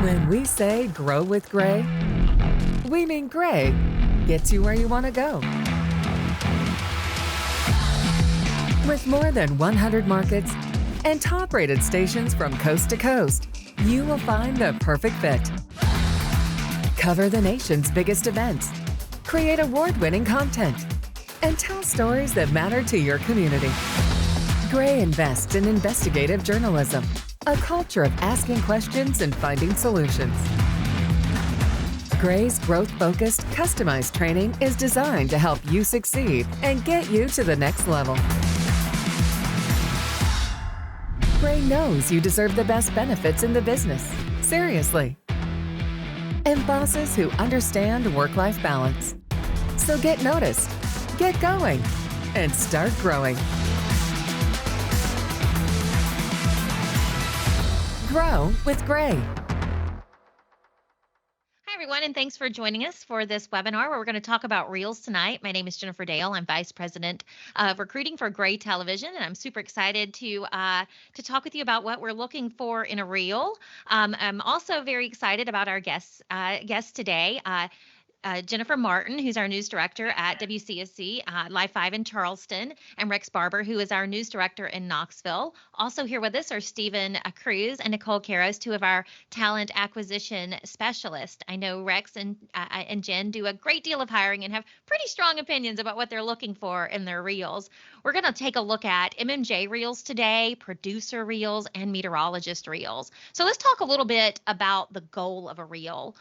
When we say grow with Gray, we mean Gray gets you where you want to go. With more than 100 markets and top-rated stations from coast to coast, you will find the perfect fit. Cover the nation's biggest events, create award-winning content, and tell stories that matter to your community. Gray invests in investigative journalism, a culture of asking questions and finding solutions. Gray's growth-focused, customized training is designed to help you succeed and get you to the next level. Gray knows you deserve the best benefits in the business. Seriously. And bosses who understand work-life balance. So get noticed, get going, and start growing. Grow with Gray. Hi, everyone, and thanks for joining us for this webinar where we're going to talk about Reels tonight. My name is Jennifer Dale. I'm Vice President of Recruiting for Gray Television, and I'm super excited to talk with you about what we're looking for in a Reel. I'm also very excited about our guest today. Jennifer Martin, who's our news director at WCSC Live 5 in Charleston, and Rex Barber, who is our news director in Knoxville. Also here with us are Stephen Cruz and Nicole Karros, two of our talent acquisition specialists. I know Rex and Jen do a great deal of hiring and have pretty strong opinions about what they're looking for in their reels. We're going to take a look at MMJ reels today, producer reels, and meteorologist reels. So let's talk a little bit about the goal of a reel.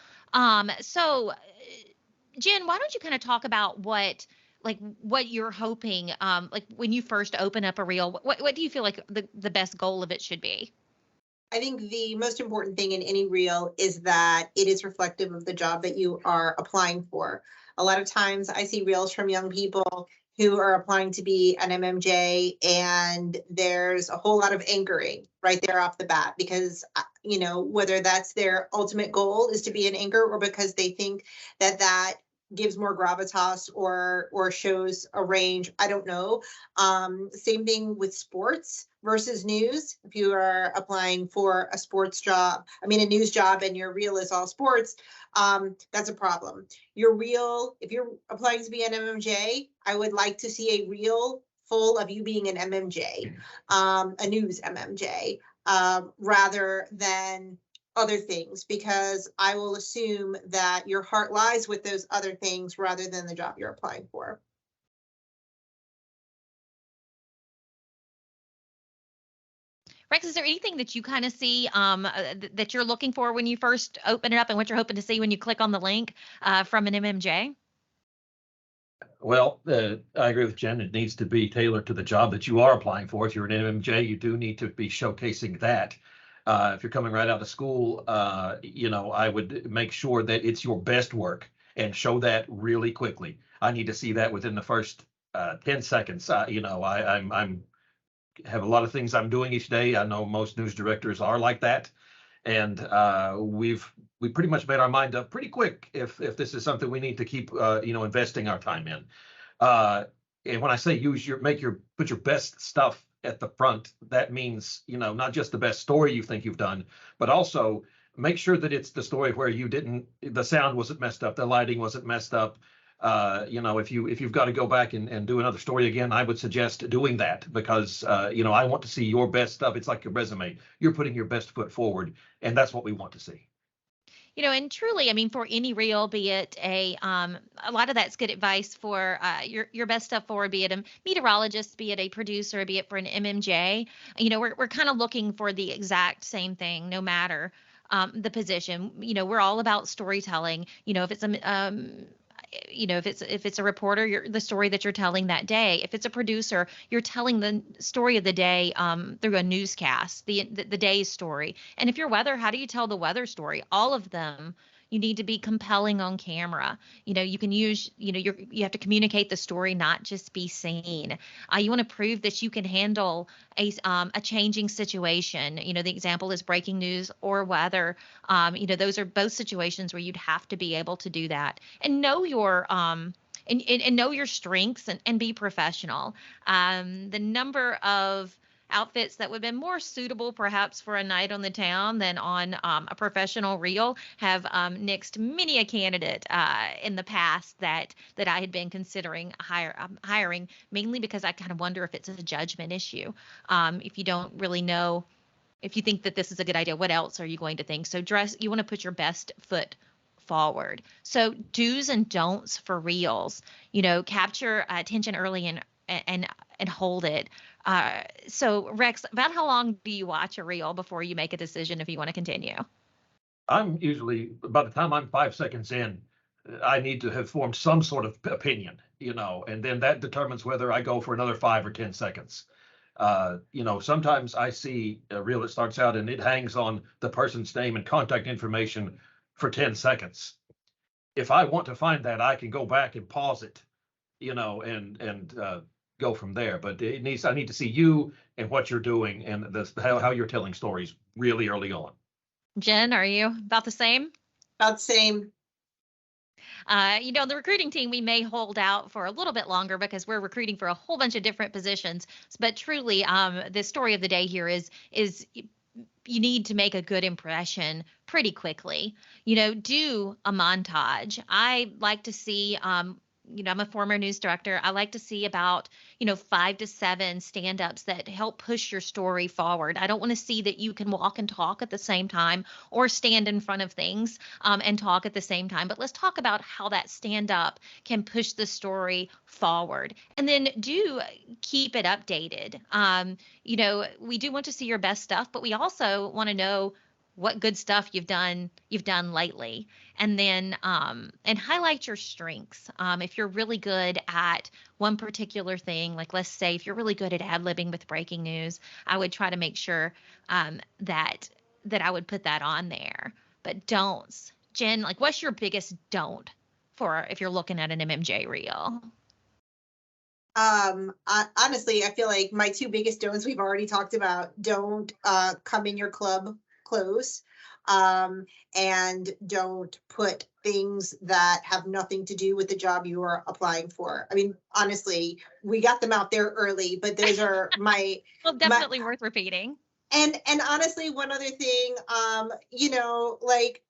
Jen, why don't you kind of talk about what you're hoping, like when you first open up a reel, what do you feel like the best goal of it should be? I think the most important thing in any reel is that it is reflective of the job that you are applying for. A lot of times I see reels from young people who are applying to be an MMJ, and there's a whole lot of anchoring right there off the bat because, whether that's their ultimate goal is to be an anchor or because they think that gives more gravitas or shows a range. I don't know. Same thing with sports versus news. If you are applying for a sports job, a news job, and your reel is all sports, that's a problem. Your reel, if you're applying to be an MMJ, I would like to see a reel full of you being an MMJ, a news MMJ, rather than other things, because I will assume that your heart lies with those other things rather than the job you're applying for. Rex, is there anything that you kind of see that you're looking for when you first open it up and what you're hoping to see when you click on the link from an MMJ? Well, I agree with Jen. It needs to be tailored to the job that you are applying for. If you're an MMJ, you do need to be showcasing that. If you're coming right out of school, I would make sure that it's your best work and show that really quickly. I need to see that within the first 10 seconds. I have a lot of things I'm doing each day. I know most news directors are like that. And we pretty much made our mind up pretty quick if this is something we need to keep, investing our time in. And when I say put your best stuff at the front, that means, not just the best story you think you've done, but also make sure that it's the story where the sound wasn't messed up, the lighting wasn't messed up. If you've got to go back and do another story again, I would suggest doing that because, I want to see your best stuff. It's like your resume. You're putting your best foot forward, and that's what we want to see. And truly, for any reel, be it a lot of that's good advice for your best stuff forward, be it a meteorologist, be it a producer, be it for an MMJ. We're kind of looking for the exact same thing, no matter the position. We're all about storytelling. If it's a reporter, the story that you're telling that day. If it's a producer, you're telling the story of the day through a newscast, the day's story. And if you're weather, how do you tell the weather story? All of them, you need to be compelling on camera. You can use, you have to communicate the story, not just be seen. You want to prove that you can handle a changing situation. The example is breaking news or weather. Those are both situations where you'd have to be able to do that and know your and know your strengths and be professional. The number of outfits that would have been more suitable perhaps for a night on the town than on a professional reel have nixed many a candidate in the past that I had been considering hiring, mainly because I kind of wonder if it's a judgment issue. If you don't really know, if you think that this is a good idea, what else are you going to think? So you want to put your best foot forward. So do's and don'ts for reels, capture attention early and hold it. So Rex, about how long do you watch a reel before you make a decision if you want to continue? I'm usually, by the time I'm 5 seconds in, I need to have formed some sort of opinion, and then that determines whether I go for another 5 or 10 seconds. Sometimes I see a reel that starts out and it hangs on the person's name and contact information for 10 seconds. If I want to find that, I can go back and pause it, and go from there. But I need to see you and what you're doing and how you're telling stories really early on. Jen, are you about the same? About the same. The recruiting team, we may hold out for a little bit longer because we're recruiting for a whole bunch of different positions. But truly, the story of the day here is you need to make a good impression pretty quickly. Do a montage. I like to see, I'm a former news director. I like to see about, 5 to 7 stand-ups that help push your story forward. I don't want to see that you can walk and talk at the same time or stand in front of things and talk at the same time. But let's talk about how that stand-up can push the story forward. And then do keep it updated. We do want to see your best stuff, but we also want to know what good stuff you've done lately, and then and highlight your strengths. If you're really good at one particular thing, like let's say if you're really good at ad-libbing with breaking news, I would try to make sure that I would put that on there. But don'ts, Jen, like what's your biggest don't for if you're looking at an MMJ reel? Honestly, I feel like my 2 biggest don'ts we've already talked about. Don't come in your club clothes, and don't put things that have nothing to do with the job you are applying for. I mean, honestly, we got them out there early, but those are my well, definitely worth repeating. And honestly, one other thing, like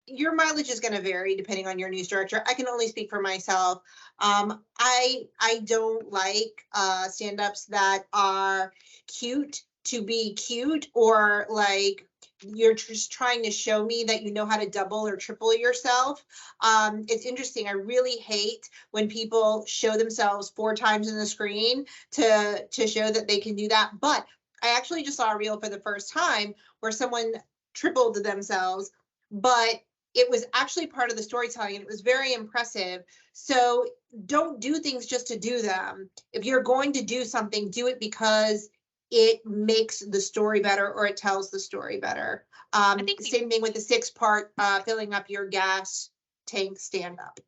your mileage is going to vary depending on your news director. I can only speak for myself. I don't like stand-ups that are cute to be cute, or like you're just trying to show me that you know how to double or triple yourself. It's interesting. I really hate when people show themselves 4 times in the screen to show that they can do that. But I actually just saw a reel for the first time where someone tripled themselves, but it was actually part of the storytelling and it was very impressive. So don't do things just to do them. If you're going to do something, do it because it makes the story better or it tells the story better. Same thing with the 6-part filling up your gas tank stand up.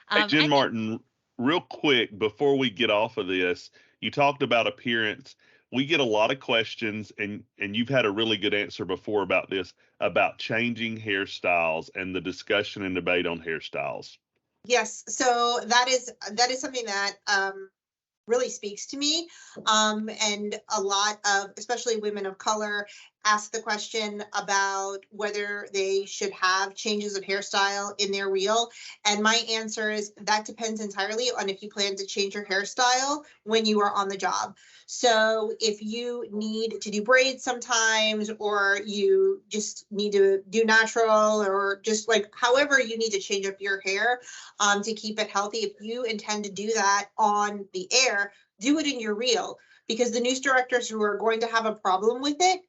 Hey, Jen Martin, real quick, before we get off of this, you talked about appearance. We get a lot of questions, and you've had a really good answer before about this, about changing hairstyles and the discussion and debate on hairstyles. Yes, so that is something that really speaks to me. And a lot of, especially women of color, ask the question about whether they should have changes of hairstyle in their reel. And my answer is that depends entirely on if you plan to change your hairstyle when you are on the job. So if you need to do braids sometimes, or you just need to do natural, or just like however you need to change up your hair to keep it healthy, if you intend to do that on the air, do it in your reel, because the news directors who are going to have a problem with it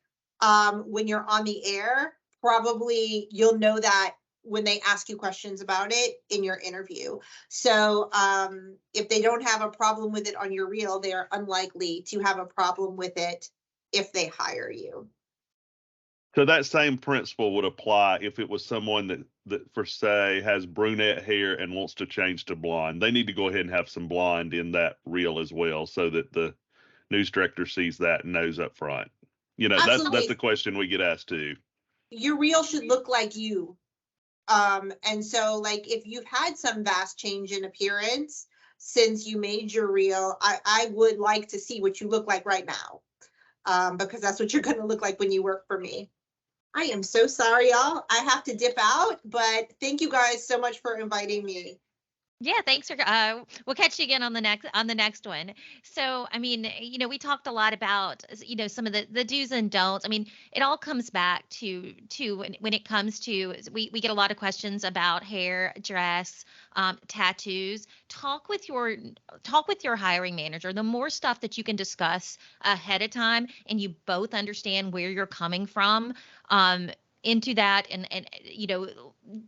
when you're on the air, probably you'll know that when they ask you questions about it in your interview. So if they don't have a problem with it on your reel, they are unlikely to have a problem with it if they hire you. So that same principle would apply if it was someone that for say has brunette hair and wants to change to blonde. They need to go ahead and have some blonde in that reel as well, so that the news director sees that and knows up front. That's the question we get asked too. Your reel should look like you. And so like if you've had some vast change in appearance since you made your reel, I would like to see what you look like right now. because that's what you're going to look like when you work for me. I am so sorry, y'all. I have to dip out, but thank you guys so much for inviting me. Yeah, thanks for we'll catch you again on the next one. So, I mean, we talked a lot about, some of the do's and don'ts. I mean, it all comes back to when it comes to we get a lot of questions about hair, dress, tattoos. Talk with your hiring manager. The more stuff that you can discuss ahead of time and you both understand where you're coming from, into that, and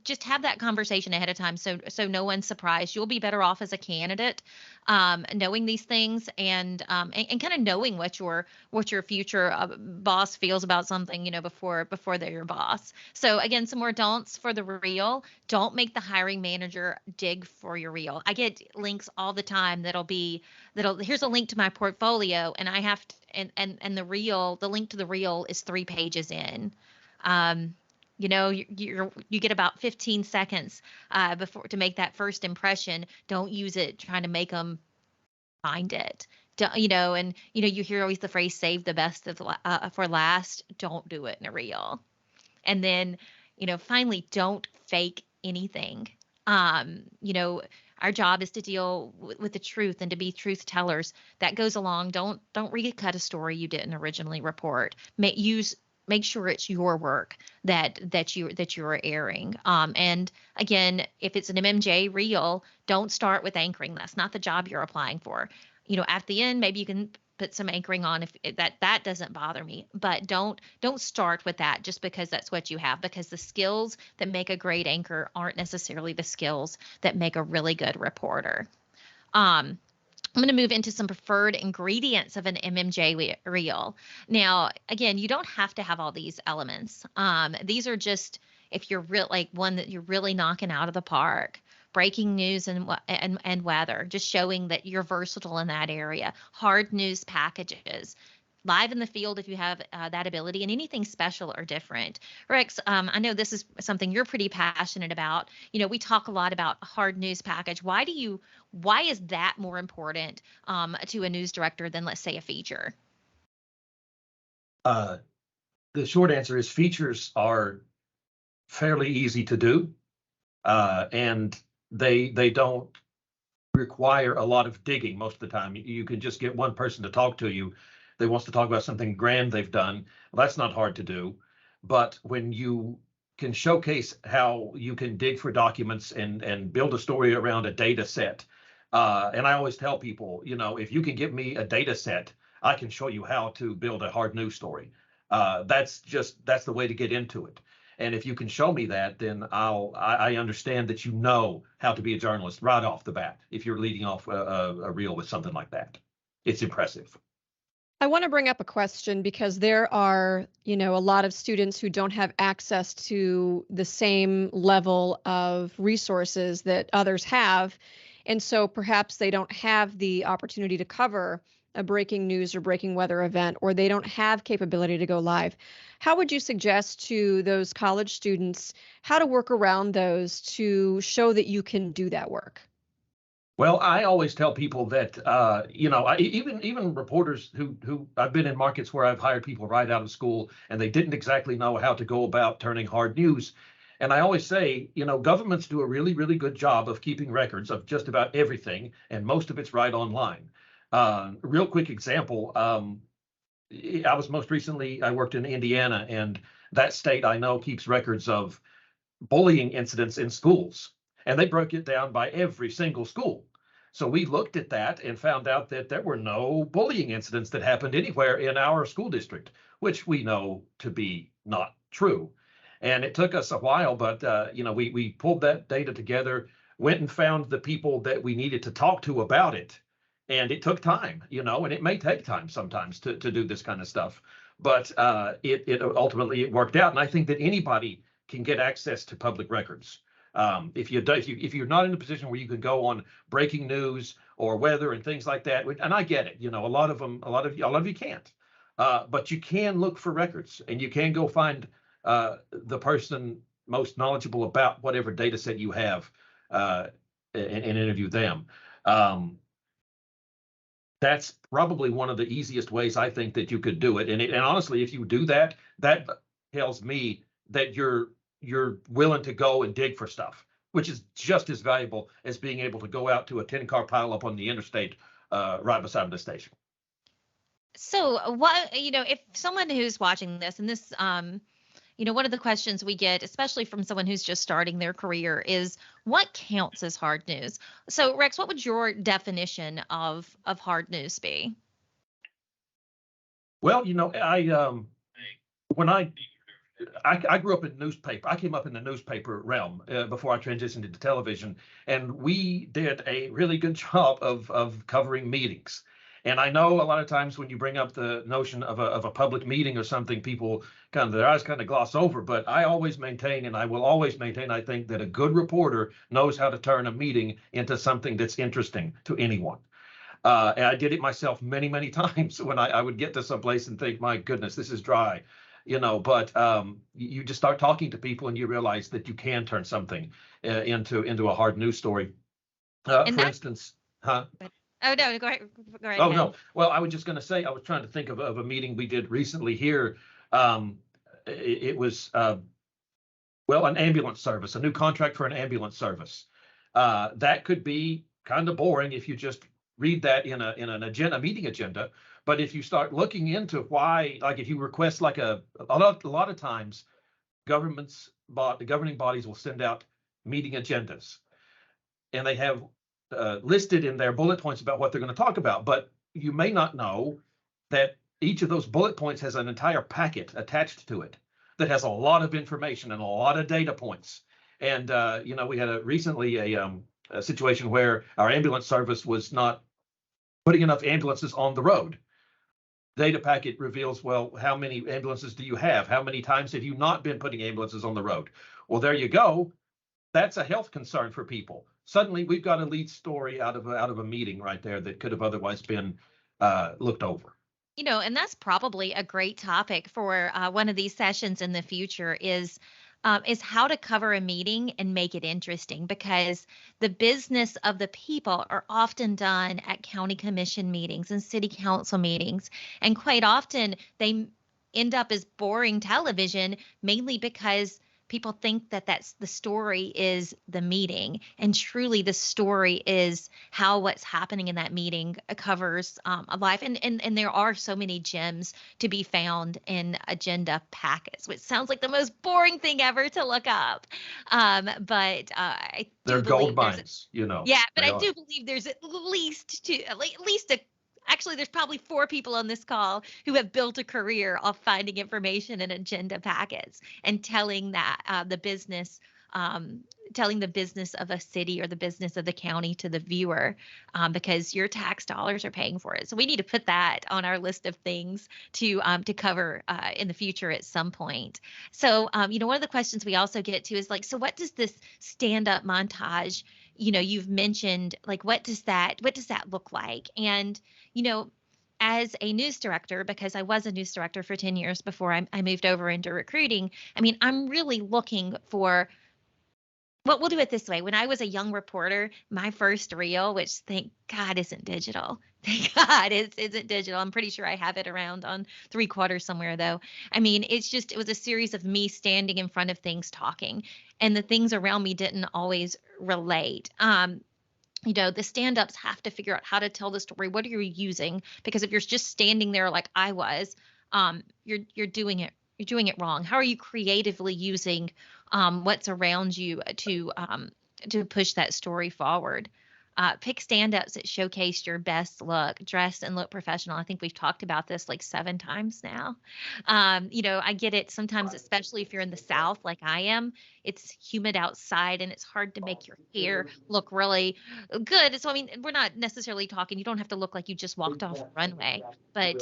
just have that conversation ahead of time, so no one's surprised. You'll be better off as a candidate, knowing these things, and kind of knowing what your future boss feels about something, before they're your boss. So again, some more don'ts for the reel. Don't make the hiring manager dig for your reel. I get links all the time here's a link to my portfolio, and I have to, and the link to the reel is 3 pages in. You get about 15 seconds before to make that first impression. Don't use it trying to make them find it. You hear always the phrase "save the best for last." Don't do it in a reel. And then, finally, don't fake anything. Our job is to deal with the truth and to be truth tellers. That goes along. Don't recut a story you didn't originally report. Make sure it's your work that you're airing. And again, if it's an MMJ reel, don't start with anchoring. That's not the job you're applying for. At the end, maybe you can put some anchoring on if that doesn't bother me. But don't start with that just because that's what you have, because the skills that make a great anchor aren't necessarily the skills that make a really good reporter. I'm going to move into some preferred ingredients of an MMJ reel. Now, again, you don't have to have all these elements. These are just if you're one that you're really knocking out of the park. Breaking news and weather, just showing that you're versatile in that area. Hard news packages. Live in the field if you have that ability, and anything special or different. Rex, I know this is something you're pretty passionate about. We talk a lot about hard news package. Why is that more important to a news director than, let's say, a feature? The short answer is features are fairly easy to do, and they don't require a lot of digging most of the time. You can just get one person to talk to you that wants to talk about something grand they've done. Well, that's not hard to do. But when you can showcase how you can dig for documents and build a story around a data set, and I always tell people, if you can give me a data set, I can show you how to build a hard news story. That's the way to get into it. And if you can show me that, then I understand that you know how to be a journalist right off the bat. If you're leading off a reel with something like that, it's impressive. I want to bring up a question because there are, a lot of students who don't have access to the same level of resources that others have. And so perhaps they don't have the opportunity to cover a breaking news or breaking weather event, or they don't have capability to go live. How would you suggest to those college students how to work around those to show that you can do that work? Well, I always tell people that, even reporters who I've been in markets where I've hired people right out of school and they didn't exactly know how to go about turning hard news. And I always say, governments do a really, really good job of keeping records of just about everything, and most of it's right online. Real quick example, I worked in Indiana, and that state I know keeps records of bullying incidents in schools. And they broke it down by every single school. So we looked at that and found out that there were no bullying incidents that happened anywhere in our school district, which we know to be not true. And it took us a while, but we pulled that data together, went and found the people that we needed to talk to about it. And it took time, and it may take time sometimes to do this kind of stuff. But it ultimately worked out. And I think that anybody can get access to public records. If you're not in a position where you can go on breaking news or weather and things like that, and I get it, a lot of you can't, but you can look for records, and you can go find the person most knowledgeable about whatever data set you have, and interview them. that's probably one of the easiest ways I think that you could do it. And honestly, if you do that, that tells me that you're willing to go and dig for stuff, which is just as valuable as being able to go out to a 10-car pileup on the interstate right beside the station. So what, if someone who's watching this and this, one of the questions we get, especially from someone who's just starting their career, is what counts as hard news? So Rex, what would your definition of hard news be? Well, I grew up in newspaper. I came up in the newspaper realm before I transitioned into television, and we did a really good job of covering meetings. And I know a lot of times when you bring up the notion of a public meeting or something, people their eyes kind of gloss over. But I always maintain, and I will always maintain, I think that a good reporter knows how to turn a meeting into something that's interesting to anyone. And I did it myself many, many times when I would get to some place and think, my goodness, this is dry. But you just start talking to people and you realize that you can turn something into a hard news story. For instance, huh? Oh, no, go ahead. Go right Oh, ahead. no. Well, I was just going to say, I was trying to think of a meeting we did recently here. It was, an ambulance service, a new contract for an ambulance service. That could be kind of boring if you just read that in a meeting agenda. But if you start looking into why, like if you request like a lot of times, the governing bodies will send out meeting agendas, and they have listed in their bullet points about what they're going to talk about. But you may not know that each of those bullet points has an entire packet attached to it that has a lot of information and a lot of data points. And we had recently a situation where our ambulance service was not putting enough ambulances on the road. Data packet reveals, well, how many ambulances do you have? How many times have you not been putting ambulances on the road? Well, there you go. That's a health concern for people. Suddenly, we've got a lead story out of a meeting right there that could have otherwise been looked over. And that's probably a great topic for one of these sessions in the future is how to cover a meeting and make it interesting, because the business of the people are often done at county commission meetings and city council meetings. And quite often they end up as boring television, mainly because people think that that's the story is the meeting, and truly the story is how what's happening in that meeting covers a life. And there are so many gems to be found in agenda packets, which sounds like the most boring thing ever to look up. But I do They're believe gold mines, Yeah, but I do believe there's at least Actually, there's probably 4 people on this call who have built a career off finding information in agenda packets and telling the business of a city or the business of the county to the viewer, because your tax dollars are paying for it. So we need to put that on our list of things to cover in the future at some point. So one of the questions we also get to is like, so what does this stand-up montage? You've mentioned, like, what does that look like? And as a news director, because I was a news director for 10 years before I moved over into recruiting, I mean, I'm really looking for, well, we'll do it this way. When I was a young reporter, my first reel, which thank God isn't digital. Thank God it isn't digital. I'm pretty sure I have it around on 3/4 somewhere, though. I mean, it was a series of me standing in front of things talking, and the things around me didn't always relate. The stand-ups have to figure out how to tell the story. What are you using? Because if you're just standing there like I was, you're doing it wrong. How are you creatively using what's around you to push that story forward? Pick stand-ups that showcase your best look, dress and look professional. I think we've talked about this like 7 times now. I get it sometimes, especially if you're in the South like I am. It's humid outside and it's hard to make your hair look really good. So, I mean, we're not necessarily talking, you don't have to look like you just walked off the runway, but,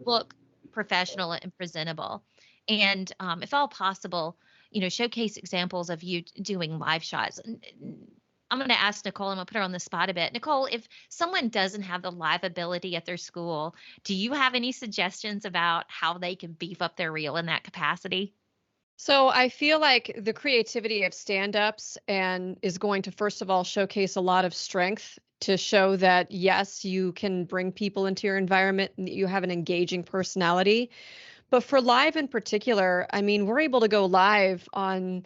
look professional and presentable. And if all possible, showcase examples of you doing live shots. I'm going to ask Nicole, I'm going to put her on the spot a bit. Nicole, if someone doesn't have the live ability at their school, do you have any suggestions about how they can beef up their reel in that capacity? So I feel like the creativity of stand-ups and is going to first of all showcase a lot of strength to show that yes, you can bring people into your environment and that you have an engaging personality. But for live in particular, I mean, we're able to go live on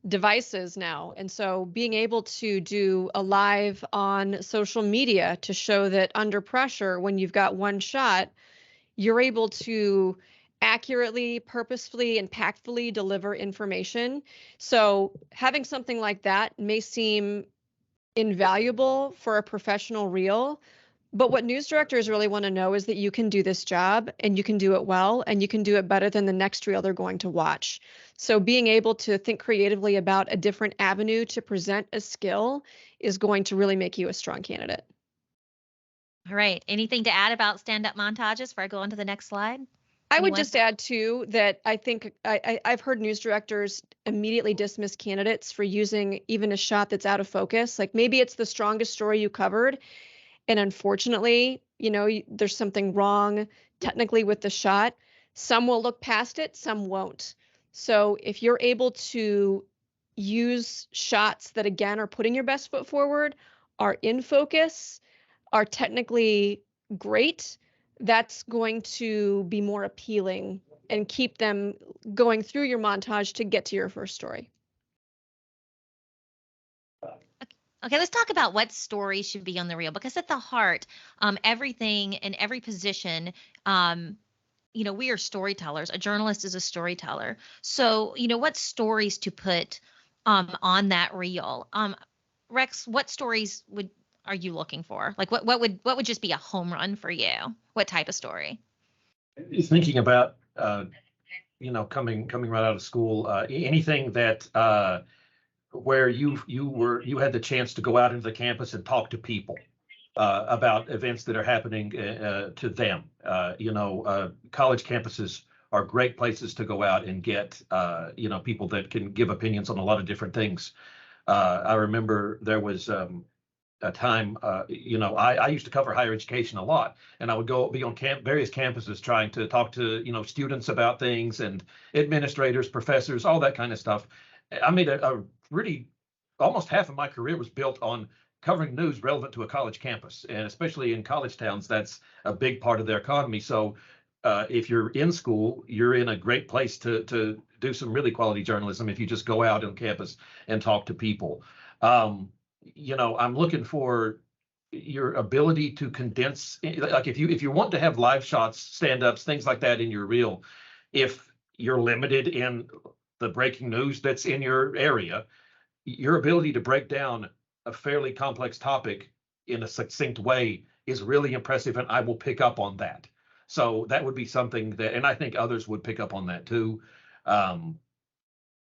devices now. And so being able to do a live on social media to show that under pressure, when you've got one shot, you're able to accurately, purposefully, impactfully deliver information. So having something like that may seem invaluable for a professional reel, but what news directors really want to know is that you can do this job and you can do it well and you can do it better than the next reel they're going to watch. So being able to think creatively about a different avenue to present a skill is going to really make you a strong candidate. All right. Anything to add about stand-up montages before I go on to the next slide? I would Anyone? just add too that I think I've heard news directors immediately dismiss candidates for using even a shot that's out of focus. Like maybe it's the strongest story you covered, and unfortunately, there's something wrong technically with the shot. Some will look past it, some won't. So if you're able to use shots that again are putting your best foot forward, are in focus, are technically great, that's going to be more appealing and keep them going through your montage to get to your first story. Okay, let's talk about what stories should be on the reel, because at the heart, everything in every position, we are storytellers. A journalist is a storyteller. So, what stories to put on that reel? Rex, what stories are you looking for? Like what would just be a home run for you? What type of story? Thinking about coming right out of school, anything that where you had the chance to go out into the campus and talk to people about events that are happening to them. College campuses are great places to go out and get people that can give opinions on a lot of different things. I remember there was a time, I used to cover higher education a lot, and I would go be on various campuses trying to talk to students about things and administrators, professors, all that kind of stuff. I made a really almost half of my career was built on covering news relevant to a college campus, and especially in college towns, that's a big part of their economy. So if you're in school, you're in a great place to do some really quality journalism if you just go out on campus and talk to people. I'm looking for your ability to condense, like if you want to have live shots, stand-ups, things like that in your reel, if you're limited in the breaking news that's in your area, your ability to break down a fairly complex topic in a succinct way is really impressive, and I will pick up on that. So that would be something that, and I think others would pick up on that too.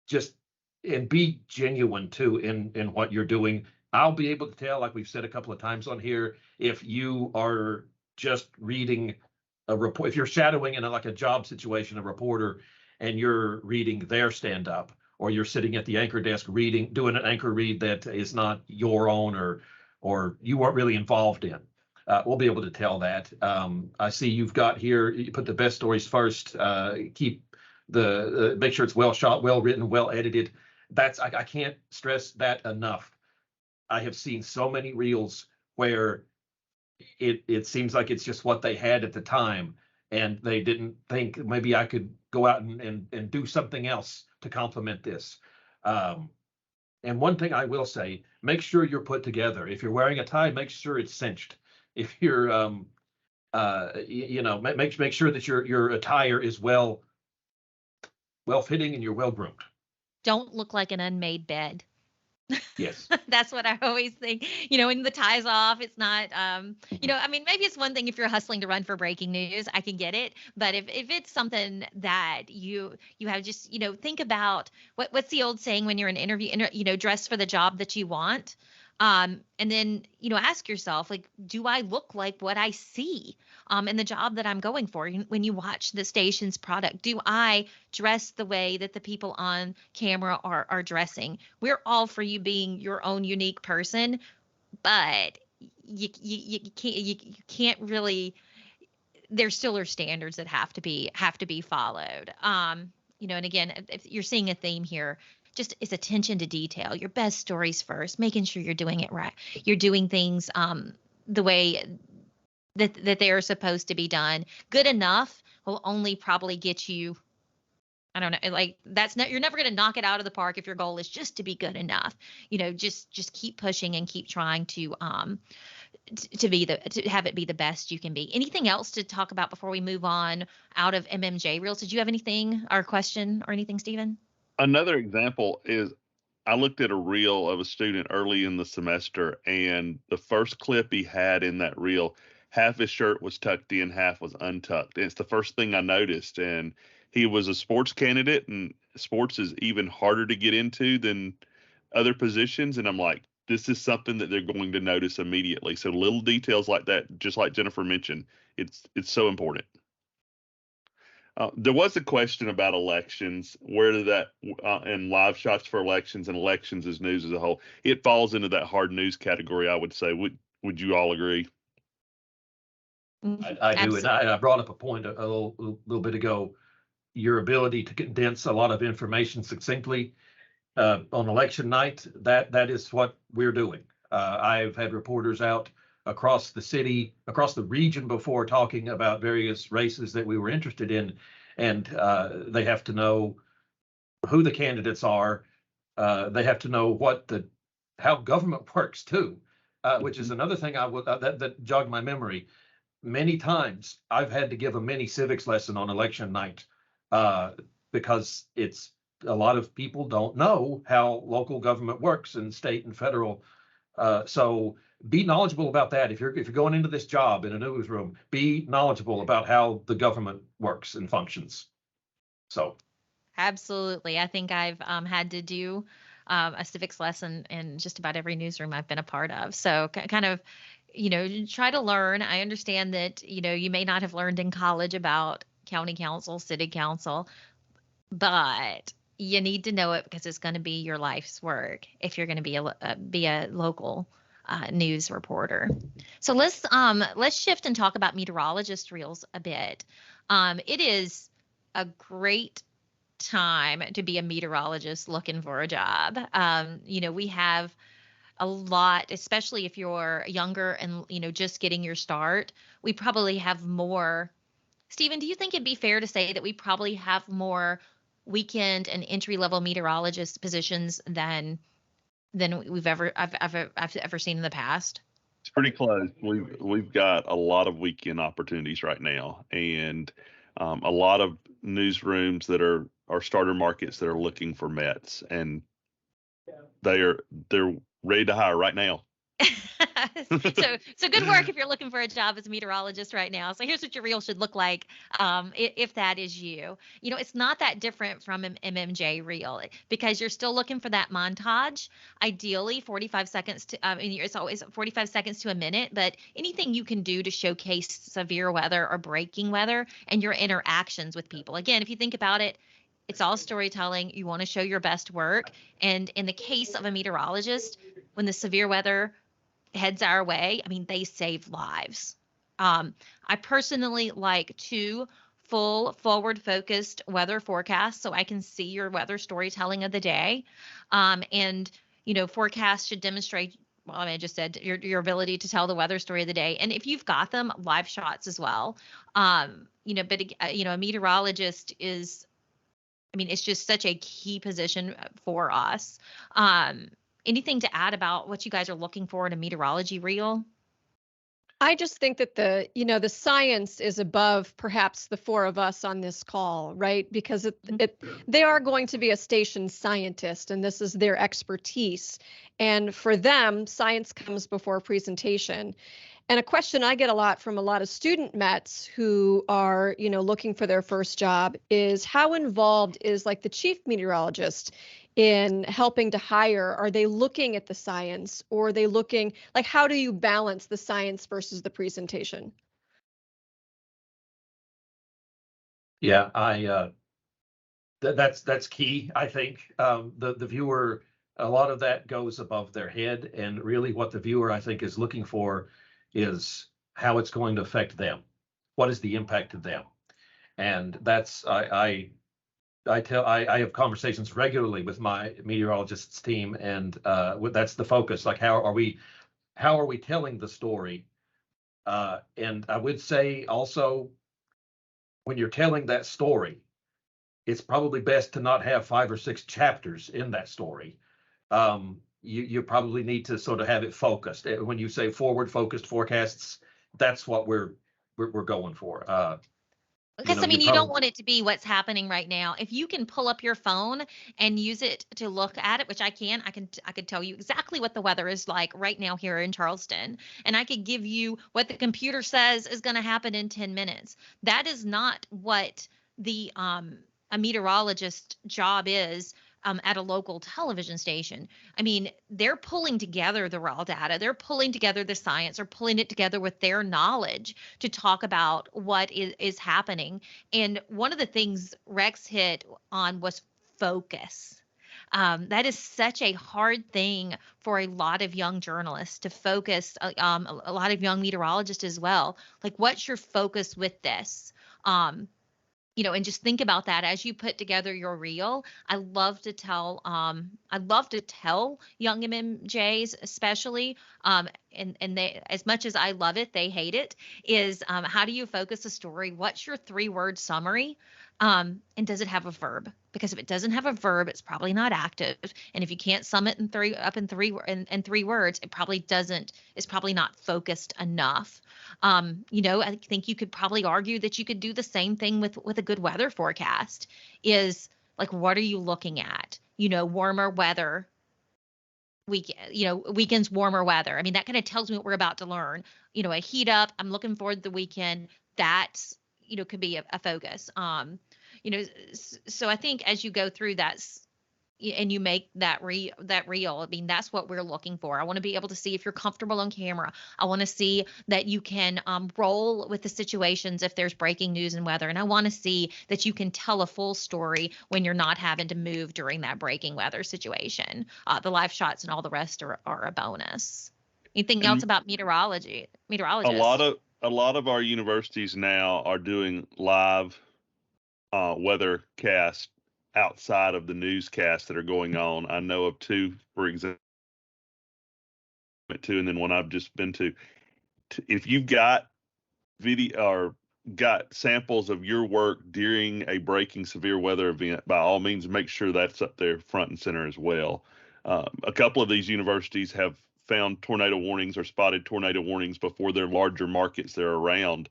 Just and be genuine too in what you're doing. I'll be able to tell, like we've said a couple of times on here, if you are just reading a report, if you're shadowing in like a job situation, a reporter, and you're reading their stand-up, or you're sitting at the anchor desk doing an anchor read that is not your own or you weren't really involved in. We'll be able to tell that. I see you've got here, you put the best stories first, keep make sure it's well shot, well written, well edited. I can't stress that enough. I have seen so many reels where it seems like it's just what they had at the time, and they didn't think maybe I could go out and do something else to complement this. And one thing I will say, make sure you're put together. If you're wearing a tie, make sure it's cinched. If you're make sure that your attire is well fitting and you're well groomed. Don't look like an unmade bed. Yes. That's what I always think. When the tie's off, it's not, maybe it's one thing if you're hustling to run for breaking news, I can get it. But if it's something that you have just, think about what's the old saying when you're in an interview, dress for the job that you want. And then, ask yourself, like, do I look like what I see in the job that I'm going for? When you watch the station's product, do I dress the way that the people on camera are dressing? We're all for you being your own unique person, but you can't really. There still are standards that have to be followed. and again, if you're seeing a theme here, just is attention to detail, your best stories first, making sure you're doing it right. You're doing things the way that they are supposed to be done. Good enough will only probably get you, I don't know, like you're never going to knock it out of the park if your goal is just to be good enough. Just keep pushing and keep trying to have it be the best you can be. Anything else to talk about before we move on out of MMJ Reels? Did you have anything or question or anything, Stephen? Another example is I looked at a reel of a student early in the semester, and the first clip he had in that reel, half his shirt was tucked in, half was untucked. And it's the first thing I noticed. And he was a sports candidate, and sports is even harder to get into than other positions. And I'm like, this is something that they're going to notice immediately. So little details like that, just like Jennifer mentioned, it's so important. There was a question about elections. Where did that and live shots for elections and elections as news as a whole? It falls into that hard news category, I would say. Would you all agree? I do, and I brought up a point a little bit ago. Your ability to condense a lot of information succinctly on election night, that is what we're doing. I've had reporters out across the city, across the region before, talking about various races that we were interested in, and they have to know who the candidates are. They have to know how government works too, which is another thing that jogged my memory. Many times I've had to give a mini civics lesson on election night because a lot of people don't know how local government works and state and federal. So be knowledgeable about that. If you're going into this job in a newsroom, be knowledgeable about how the government works and functions. So. Absolutely. I think I've had to do a civics lesson in just about every newsroom I've been a part of. So kind of, try to learn. I understand that, you may not have learned in college about county council, city council, but you need to know it because it's going to be your life's work if you're going to be a local news reporter. So let's shift and talk about Meteorologist Reels a bit. It is a great time to be a meteorologist looking for a job. We have a lot, especially if you're younger and, just getting your start. We probably have more. Stephen, do you think it'd be fair to say that we probably have more weekend and entry-level meteorologist positions than I've ever seen in the past? It's pretty close. We've got a lot of weekend opportunities right now, and a lot of newsrooms that are starter markets that are looking for Mets, and they're ready to hire right now. So good work if you're looking for a job as a meteorologist right now. So here's what your reel should look like if that is you. It's not that different from an MMJ reel because you're still looking for that montage. Ideally, 45 seconds to it's always 45 seconds to a minute, but anything you can do to showcase severe weather or breaking weather and your interactions with people. Again, if you think about it, it's all storytelling. You want to show your best work. And in the case of a meteorologist, when the severe weather heads our way, they save lives. I personally like 2 full forward-focused weather forecasts so I can see your weather storytelling of the day. And forecasts should demonstrate, well, I just said your ability to tell the weather story of the day. And if you've got them, live shots as well. But a meteorologist is, it's just such a key position for us. Anything to add about what you guys are looking for in a meteorology reel? I just think that the science is above perhaps the 4 of us on this call, right? Because they are going to be a station scientist, and this is their expertise. And for them, science comes before presentation. And a question I get a lot from a lot of student Mets who are, looking for their first job is how involved is like the chief meteorologist in helping to hire? Are they looking at the science, or are they looking, like, how do you balance the science versus the presentation? Yeah, that's key. I think the viewer, a lot of that goes above their head, and really what the viewer, I think, is looking for is how it's going to affect them. What is the impact to them? And that's I have conversations regularly with my meteorologists team, and that's the focus. Like, how are we telling the story? And I would say also, when you're telling that story, it's probably best to not have 5 or 6 chapters in that story. You probably need to sort of have it focused. When you say forward focused forecasts, that's what we're going for. Because I mean, you don't want it to be what's happening right now. If you can pull up your phone and use it to look at it, which I could tell you exactly what the weather is like right now here in Charleston, and I could give you what the computer says is going to happen in 10 minutes. That is not what the a meteorologist job is. At a local television station. I mean, they're pulling together the raw data. They're pulling together the science. They're pulling it together with their knowledge to talk about what is happening. And one of the things Rex hit on was focus. That is such a hard thing for a lot of young journalists to focus, a lot of young meteorologists as well. Like, what's your focus with this? And just think about that as you put together your reel. I love to tell young MMJs, especially, and they, as much as I love it, they hate it, is how do you focus a story? What's your 3-word summary? And does it have a verb? Because if it doesn't have a verb, it's probably not active. And if you can't sum it in three words, it probably doesn't, it's probably not focused enough. I think you could probably argue that you could do the same thing with a good weather forecast. Is like, what are you looking at? Warmer weather. Weekends, warmer weather. I mean, that kind of tells me what we're about to learn. A heat up. I'm looking forward to the weekend. That's, could be a focus. So I think as you go through that and you make that reel, I mean, that's what we're looking for. I want to be able to see if you're comfortable on camera. I want to see that you can roll with the situations if there's breaking news and weather. And I want to see that you can tell a full story when you're not having to move during that breaking weather situation. The live shots and all the rest are a bonus. Anything else about meteorologists? A lot of our universities now are doing live weather cast outside of the newscasts that are going on. I know of 2, for example, and then one I've just been to. If you've got video or got samples of your work during a breaking severe weather event, by all means, make sure that's up there front and center as well. A couple of these universities have found tornado warnings or spotted tornado warnings before their larger markets they're around,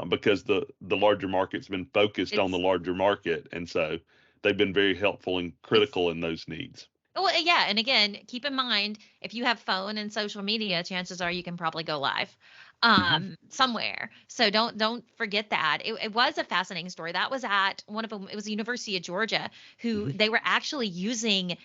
because the larger market's been focused on the larger market. And so they've been very helpful and critical in those needs. Well, yeah. And again, keep in mind, if you have phone and social media, chances are you can probably go live somewhere. So don't forget that. It was a fascinating story. That was at one of them. It was the University of Georgia, who they were actually using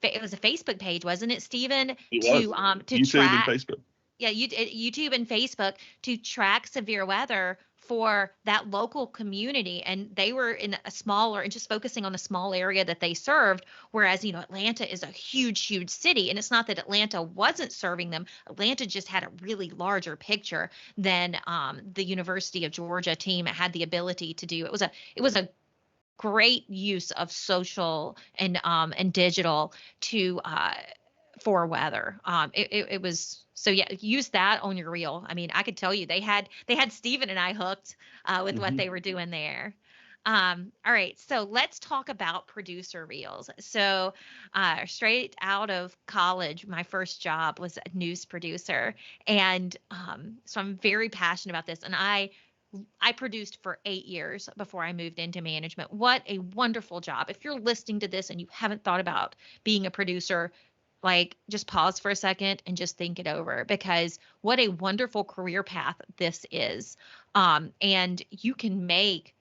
it was a Facebook page, wasn't it, Stephen? To YouTube track and Facebook. Yeah, YouTube and Facebook to track severe weather for that local community. And they were in a smaller and just focusing on the small area that they served. Whereas, Atlanta is a huge, huge city. And it's not that Atlanta wasn't serving them. Atlanta just had a really larger picture than the University of Georgia team had the ability to do. It was a great use of social and digital for weather. It was. So yeah, use that on your reel. I mean, I could tell you they had Stephen and I hooked with what they were doing there. All right, so let's talk about producer reels. So straight out of college, my first job was a news producer, and so I'm very passionate about this. And I produced for 8 years before I moved into management. What a wonderful job! If you're listening to this and you haven't thought about being a producer, just pause for a second and just think it over, because what a wonderful career path this is. And you can make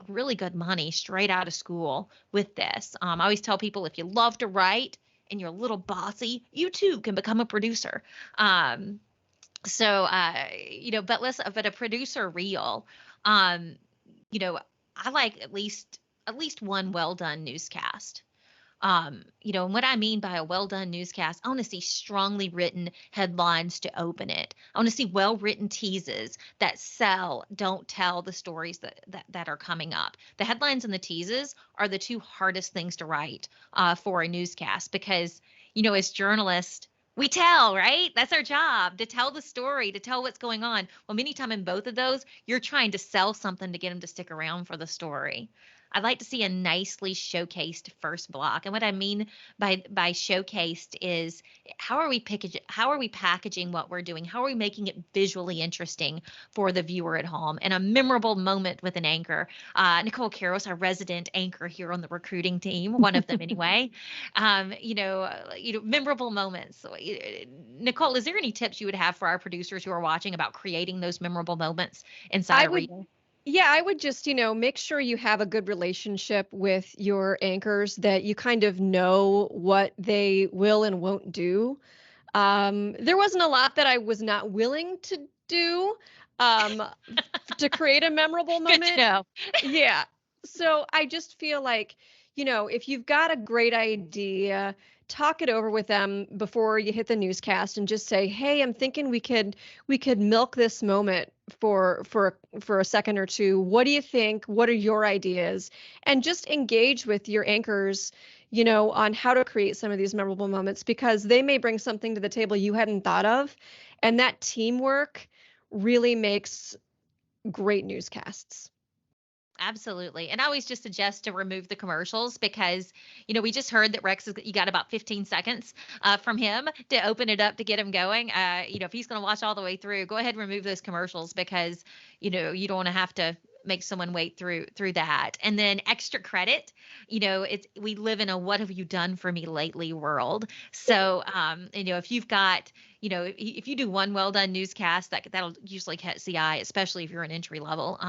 really good money straight out of school with this. I always tell people, if you love to write and you're a little bossy, you too can become a producer. But a producer reel, I like at least one well done newscast. And what I mean by a well done newscast, I want to see strongly written headlines to open it. I want to see well written teases that sell, don't tell the stories that are coming up. The headlines and the teases are the two hardest things to write for a newscast because, as journalists, we tell, right? That's our job, to tell the story, to tell what's going on. Well, many times in both of those, you're trying to sell something to get them to stick around for the story. I'd like to see a nicely showcased first block. And what I mean by showcased is how are we packaging what we're doing? How are we making it visually interesting for the viewer at home? And a memorable moment with an anchor. Nicole Karros, our resident anchor here on the recruiting team, one of them anyway. Memorable moments. So, Nicole, is there any tips you would have for our producers who are watching about creating those memorable moments inside a reel? Yeah, I would just, make sure you have a good relationship with your anchors, that you kind of know what they will and won't do. There wasn't a lot that I was not willing to do to create a memorable moment. Good to know. Yeah. So I just feel like, if you've got a great idea, talk it over with them before you hit the newscast and just say, hey, I'm thinking we could milk this moment for a second or two. What do you think? What are your ideas? And just engage with your anchors, on how to create some of these memorable moments, because they may bring something to the table you hadn't thought of. And that teamwork really makes great newscasts. Absolutely. And I always just suggest to remove the commercials because, we just heard that Rex, you got about 15 seconds from him to open it up to get him going. If he's going to watch all the way through, go ahead and remove those commercials because, you don't want to have to make someone wait through that. And then extra credit, we live in a what have you done for me lately world. So, if you've got, if you do one well done newscast, that'll usually catch the eye, especially if you're an entry level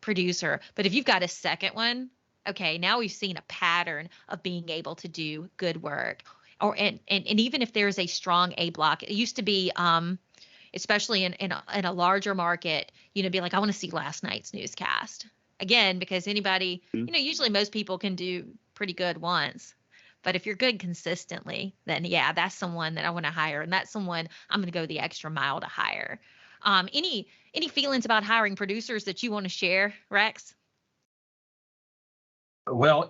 producer. But if you've got a second one, okay, now we've seen a pattern of being able to do good work. And even if there's a strong A block, it used to be especially in a larger market, be like, I want to see last night's newscast again, because anybody, usually most people can do pretty good once. But if you're good consistently, then yeah, that's someone that I want to hire. And that's someone I'm going to go the extra mile to hire. Any feelings about hiring producers that you want to share, Rex? Well,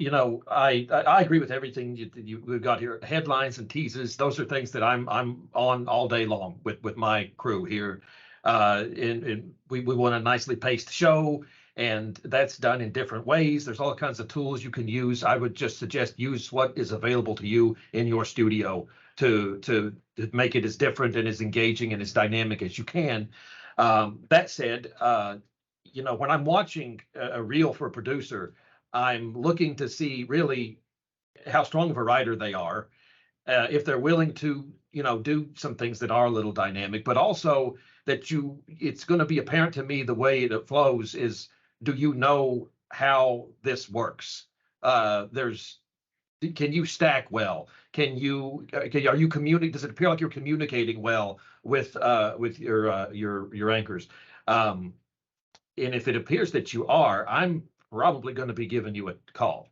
I agree with everything we've got here. Headlines and teases; those are things that I'm on all day long with my crew here. And we want a nicely paced show, and that's done in different ways. There's all kinds of tools you can use. I would just suggest use what is available to you in your studio to make it as different and as engaging and as dynamic as you can. That said, when I'm watching a reel for a producer, I'm looking to see really how strong of a writer they are, if they're willing to, do some things that are a little dynamic, but also that it's going to be apparent to me the way it flows is, do you know how this works? Can you stack well? Are you communicating? Does it appear like you're communicating well with your anchors? And if it appears that you are, I'm probably going to be giving you a call.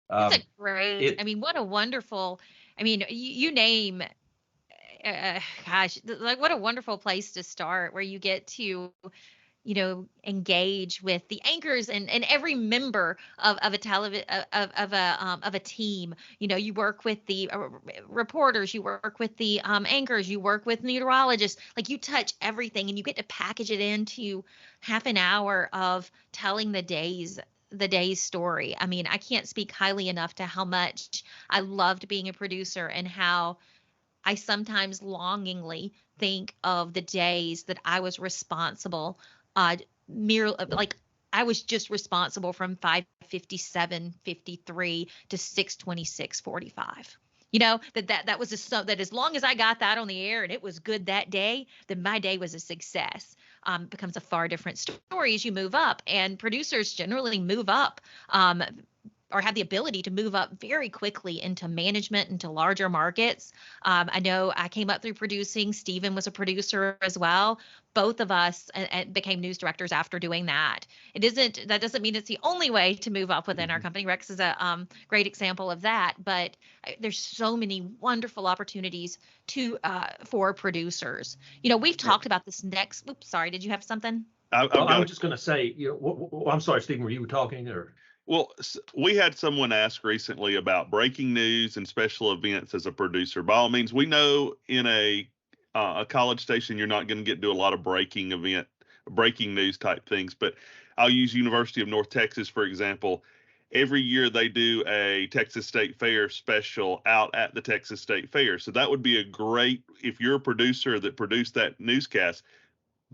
That's a great. What a wonderful. You name. Gosh, like what a wonderful place to start, where you get to, engage with the anchors and every member of a team. You work with the reporters, you work with the anchors, you work with meteorologists. Like you touch everything, and you get to package it into half an hour of telling the day's story. I can't speak highly enough to how much I loved being a producer and how I sometimes longingly think of the days that I was responsible, like I was just responsible from 5:57:53 to 6:26:45. That was that as long as I got that on the air and it was good that day, then my day was a success. Becomes a far different story as you move up, and producers generally move up or have the ability to move up very quickly into management, into larger markets. I know I came up through producing. Stephen was a producer as well. Both of us became news directors after doing that. That doesn't mean it's the only way to move up within our company. Rex is a great example of that, but there's so many wonderful opportunities for producers. We've talked about this next. Oops, sorry. Did you have something? I was just going to say, I'm sorry, Stephen, were you talking or? Well, we had someone ask recently about breaking news and special events as a producer. By all means, we know in a college station, you're not going to get to do a lot of breaking news type things, but I'll use University of North Texas, for example. Every year they do a Texas State Fair special out at the Texas State Fair. So that would be a great, if you're a producer that produced that newscast,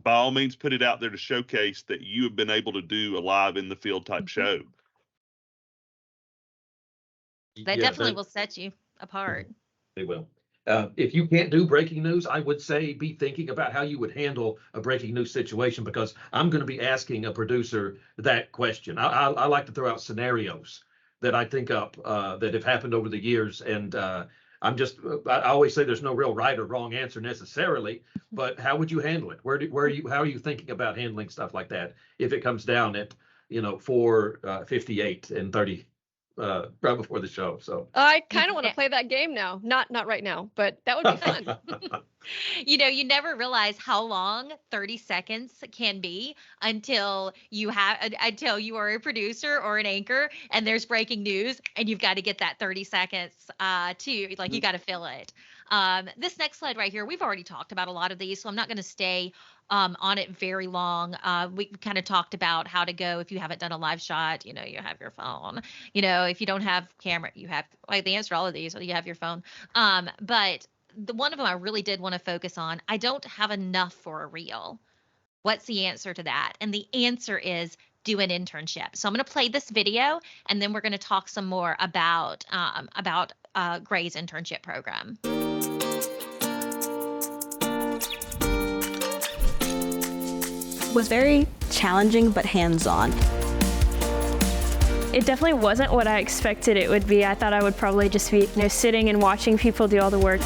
by all means, put it out there to showcase that you have been able to do a live in the field type show. That definitely will set you apart. They will. If you can't do breaking news, I would say be thinking about how you would handle a breaking news situation, because I'm going to be asking a producer that question. I like to throw out scenarios that I think up that have happened over the years. And I always say there's no real right or wrong answer necessarily, but how would you how are you thinking about handling stuff like that if it comes down at 4:58 and 30 right before the show? So I kind of want to play that game now. Not right now, but that would be fun. You never realize how long 30 seconds can be until you are a producer or an anchor and there's breaking news and you've got to get that 30 seconds you got to fill it. This next slide right here, we've already talked about a lot of these, so I'm not going to stay on it very long. We kind of talked about how to go if you haven't done a live shot. You have your phone. If you don't have camera, you have the answer to all of these. So you have your phone. But the one of them I really did want to focus on. I don't have enough for a reel. What's the answer to that? And the answer is do an internship. So I'm going to play this video, and then we're going to talk some more about Gray's internship program. Was very challenging but hands-on. It definitely wasn't what I expected it would be. I thought I would probably just be sitting and watching people do all the work.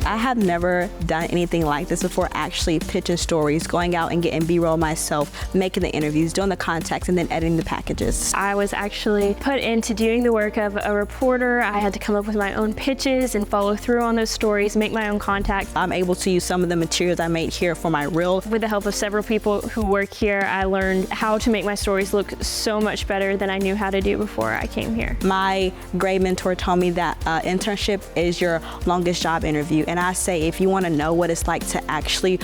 I have never done anything like this before, actually pitching stories, going out and getting B-roll myself, making the interviews, doing the contacts, and then editing the packages. I was actually put into doing the work of a reporter. I had to come up with my own pitches and follow through on those stories, make my own contacts. I'm able to use some of the materials I made here for my reel. With the help of several people who work here, I learned how to make my stories look so much better than I knew how to do before I came here. My grade mentor told me that internship is your longest job interview. And I say, if you want to know what it's like to actually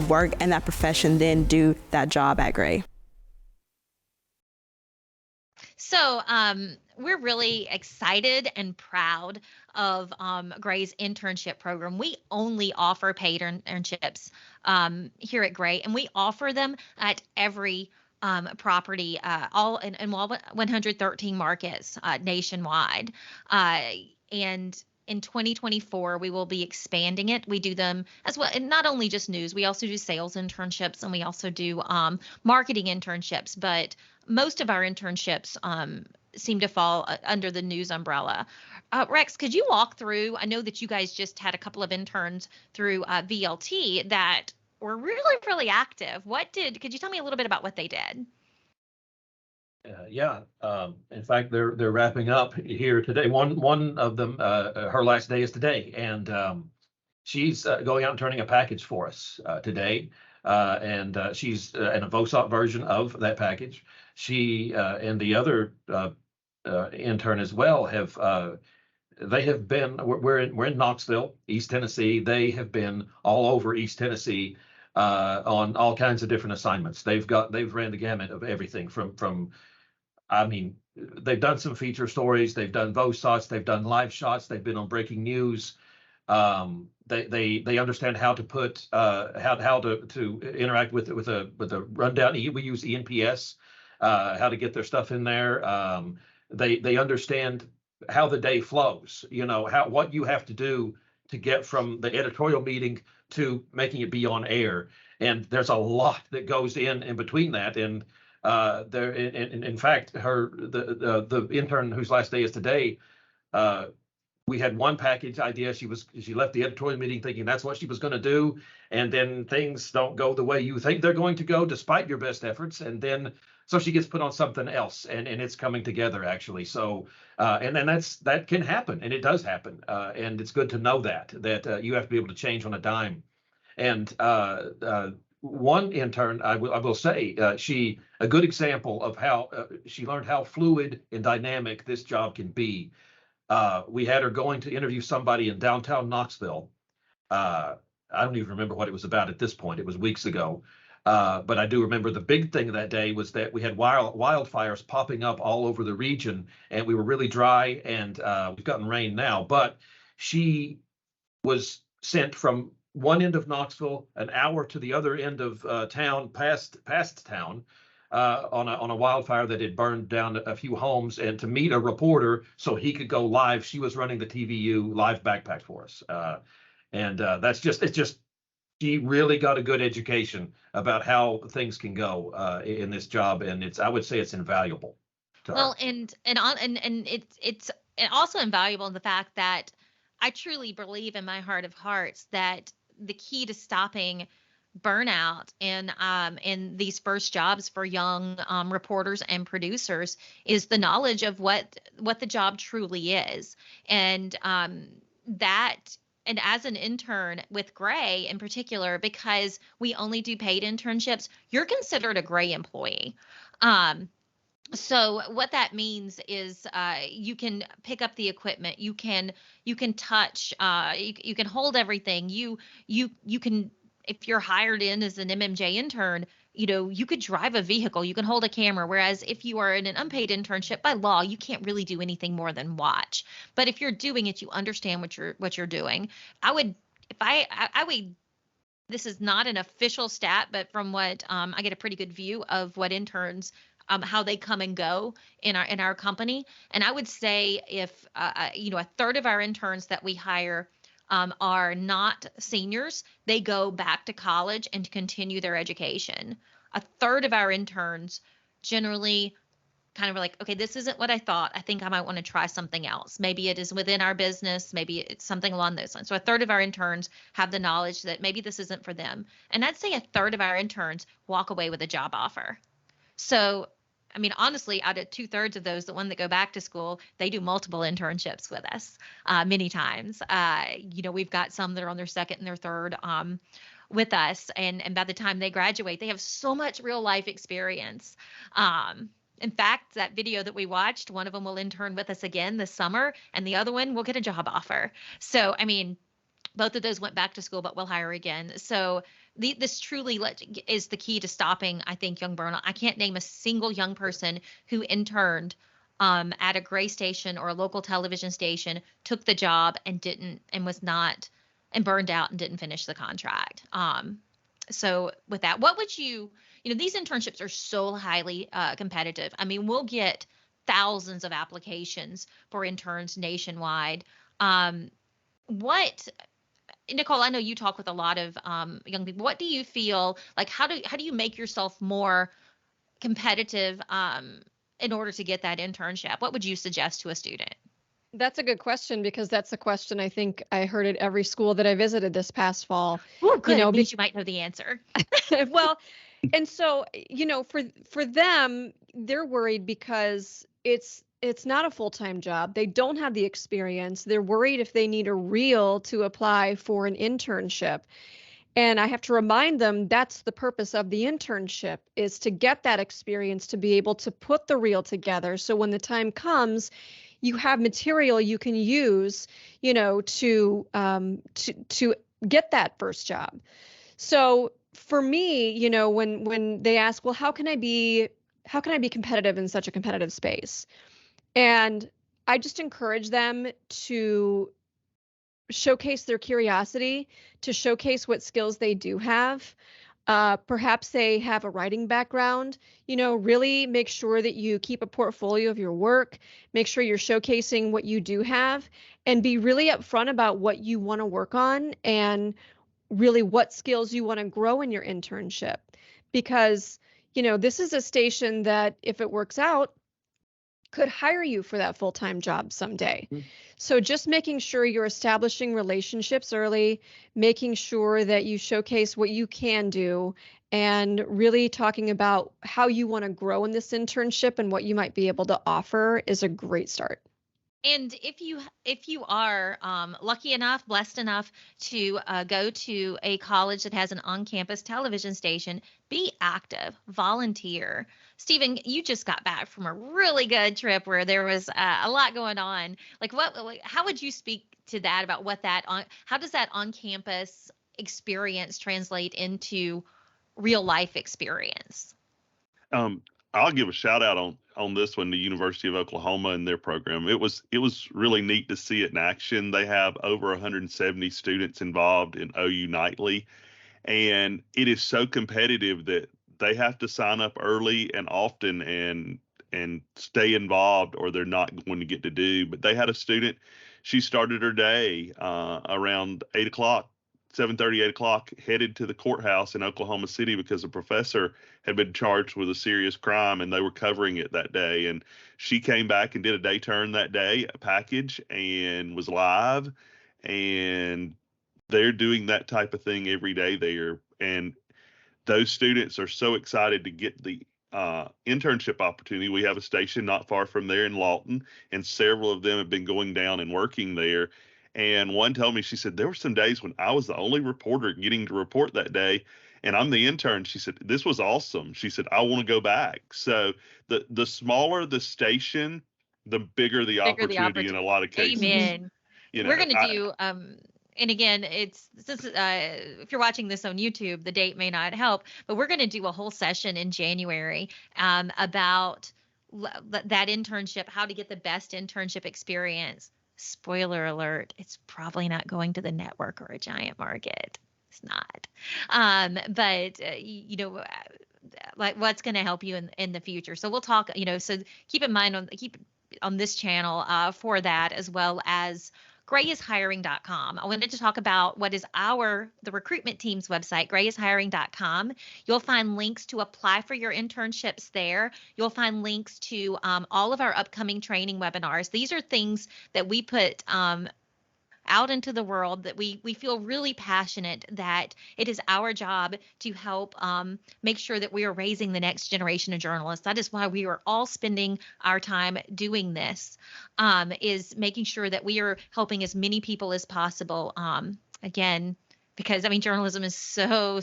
work in that profession, then do that job at Gray. So we're really excited and proud of Gray's internship program. We only offer paid internships here at Gray, and we offer them at every property, all in 113 markets nationwide. And in 2024, we will be expanding it. We do them as well, and not only just news, we also do sales internships, and we also do marketing internships, but most of our internships seem to fall under the news umbrella. Rex, could you walk through, I know that you guys just had a couple of interns through VLT that were really, really active. Could you tell me a little bit about what they did? Yeah. In fact, they're wrapping up here today. One of them, her last day is today, and she's going out and turning a package for us today. And she's in a VOSOP version of that package. She and the other intern as well they have been. We're in Knoxville, East Tennessee. They have been all over East Tennessee on all kinds of different assignments. They've ran the gamut of everything from I mean, they've done some feature stories, they've done VOSOTs, they've done live shots, they've been on breaking news. They understand how to put how to interact with a rundown. We use ENPS, how to get their stuff in there. They understand how the day flows. What you have to do to get from the editorial meeting to making it be on air. And there's a lot that goes in between that. And There, in fact, the intern whose last day is today, we had one package idea. She left the editorial meeting thinking that's what she was going to do, and then things don't go the way you think they're going to go, despite your best efforts. And then so she gets put on something else, and it's coming together actually. So and then that can happen, and it does happen, and it's good to know that you have to be able to change on a dime. And one intern, I will say, a good example of how she learned how fluid and dynamic this job can be. We had her going to interview somebody in downtown Knoxville. I don't even remember what it was about at this point. It was weeks ago. But I do remember the big thing that day was that we had wildfires popping up all over the region, and we were really dry, and we've gotten rain now. But she was sent from one end of Knoxville an hour to the other end of town, past town, on a wildfire that had burned down a few homes, and to meet a reporter so he could go live. She was running the TVU live backpack for us, and it's just she really got a good education about how things can go in this job, and I would say it's invaluable to her. Well, and it's also invaluable in the fact that I truly believe in my heart of hearts that the key to stopping burnout in these first jobs for young reporters and producers is the knowledge of what the job truly is, and and as an intern with Gray in particular, because we only do paid internships, you're considered a Gray employee. So what that means is you can pick up the equipment, you can touch, you can hold everything. You can, if you're hired in as an MMJ intern, you could drive a vehicle, you can hold a camera. Whereas if you are in an unpaid internship, by law, you can't really do anything more than watch. But if you're doing it, you understand what you're doing. This is not an official stat, but from what I get a pretty good view of what interns, how they come and go in our company. And I would say if a third of our interns that we hire are not seniors, they go back to college and continue their education. A third of our interns generally kind of are like, okay, this isn't what I thought. I think I might want to try something else. Maybe it is within our business. Maybe it's something along those lines. So a third of our interns have the knowledge that maybe this isn't for them. And I'd say a third of our interns walk away with a job offer. So I mean, honestly, out of 2/3 of those, the one that go back to school, they do multiple internships with us many times. We've got some that are on their second and their third with us. And by the time they graduate, they have so much real life experience. In fact, that video that we watched, one of them will intern with us again this summer, and the other one will get a job offer. So, I mean, both of those went back to school, but we'll hire again. So this truly is the key to stopping, I think, young burnout. I can't name a single young person who interned at a Gray station or a local television station, took the job and burned out and didn't finish the contract. So with that, what would these internships are so highly competitive. I mean, we'll get thousands of applications for interns nationwide. Nicole, I know you talk with a lot of young people. What do you feel like? How do you make yourself more competitive in order to get that internship? What would you suggest to a student? That's a good question, because that's a question I think I heard at every school that I visited this past fall. Oh, good. It means you might know the answer. Well, and so, for them, they're worried because it's not a full-time job. They don't have the experience. They're worried if they need a reel to apply for an internship. And I have to remind them that's the purpose of the internship, is to get that experience, to be able to put the reel together. So when the time comes, you have material you can use, to get that first job. So for me, when they ask, well, how can I be competitive in such a competitive space? And I just encourage them to showcase their curiosity, to showcase what skills they do have. Perhaps they have a writing background, really make sure that you keep a portfolio of your work, make sure you're showcasing what you do have, and be really upfront about what you want to work on and really what skills you want to grow in your internship. Because this is a station that, if it works out, could hire you for that full-time job someday. So just making sure you're establishing relationships early, making sure that you showcase what you can do, and really talking about how you want to grow in this internship and what you might be able to offer is a great start. And if you are lucky enough, blessed enough to go to a college that has an on-campus television station, be active, volunteer. Stephen, you just got back from a really good trip where there was a lot going on. How would you speak to that about how does that on-campus experience translate into real life experience? I'll give a shout out on this one, the University of Oklahoma and their program. It was really neat to see it in action. They have over 170 students involved in OU Nightly, and it is so competitive that they have to sign up early and often and stay involved, or they're not going to get to do. But they had a student, she started her day around 8 o'clock. 7:30, 8 o'clock, headed to the courthouse in Oklahoma City because a professor had been charged with a serious crime and they were covering it that day. And she came back and did a day turn that day, a package, and was live. And they're doing that type of thing every day there. And those students are so excited to get the internship opportunity. We have a station not far from there in Lawton, and several of them have been going down and working there. And one told me, she said, there were some days when I was the only reporter getting to report that day, and I'm the intern. She said, this was awesome. She said, I want to go back. So the smaller the station, the bigger the opportunity in a lot of cases. Amen. We're going to do, and again, if you're watching this on YouTube, the date may not help, but we're going to do a whole session in January about that internship, how to get the best internship experience. Spoiler alert, it's probably not going to the network or a giant market. It's not. But like what's going to help you in the future. So we'll talk, so keep in mind keep on this channel for that, as well as GRSH I wanted to talk about what is the recruitment team's website, GRSH You'll find links to apply for your internships there. You'll find links to all of our upcoming training webinars. These are things that we put out into the world that we feel really passionate that it is our job to help make sure that we are raising the next generation of journalists. That is why we are all spending our time doing this, is making sure that we are helping as many people as possible. Again, because journalism is so